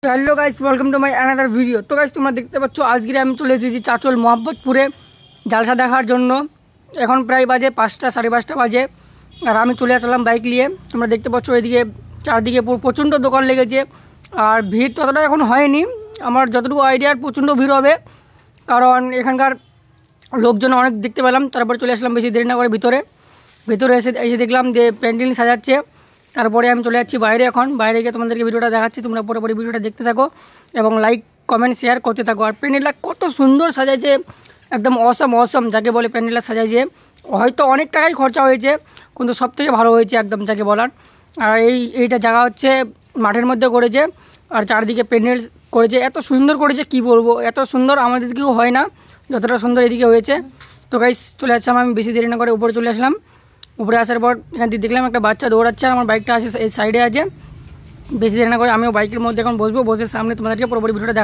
Hello guys, welcome to my another video. তো guys, তোমরা দেখতে পাচ্ছ আজকে আমি চলে এসেছি চাচল মোহাম্মদপুরে জালসা দেখার জন্য। এখন প্রায় বাজে 5টা, 5:30 বাজে। আর আমি চলে আসলাম বাইক নিয়ে। তোমরা দেখতে পাচ্ছ এদিকে চারদিকে প্রচণ্ড দোকান লেগেছে। আর ভিড় ততটা এখন হয়নি, আমার যতটুকু আইডিয়ার প্রচণ্ড ভিড় হবে, কারণ এখানকার লোকজন অনেক দেখতে পেলাম। তারপরে চলে আসলাম বেশি দেরি না করে ভিতরে এসে দেখলাম যে প্যান্ডেল সাজাচ্ছে। তারপরে আমি চলে যাচ্ছি বাইরে। এখন বাইরে গিয়ে তোমাদেরকে ভিডিওটা দেখাচ্ছি, তোমরা পুরোপুরি ভিডিওটা দেখতে থাকো এবং লাইক কমেন্ট শেয়ার করতে থাকো। আর প্যান্ডেলটা কত সুন্দর সাজাইছে, একদম অসম যাকে বলে প্যান্ডেলটা সাজাইছে। হয়তো অনেক টাকাই খরচা হয়েছে, কিন্তু সব থেকে ভালো হয়েছে একদম যাকে বলার। আর এইটা জায়গা হচ্ছে মাঠের মধ্যে করেছে, আর চারদিকে প্যান্ডেল করেছে, এত সুন্দর করেছে কি বলবো। এত সুন্দর আমাদের দিকেও হয় না যতটা সুন্দর এদিকে হয়েছে। তো গাইস, চলে আসলাম আমি বেশি দেরি না করে উপরে চলে আসলাম। উপরে আসার পর এখান থেকে দেখলাম একটা বাচ্চা দৌড়াচ্ছে, আর আমার বাইকটা আছে এই সাইডে আছে। বেশি দেরি না করে আমিও বাইকের মধ্যে এখন বসবো, বসে সামনে তোমাদেরকে পুরোপুরি ভিডিওটা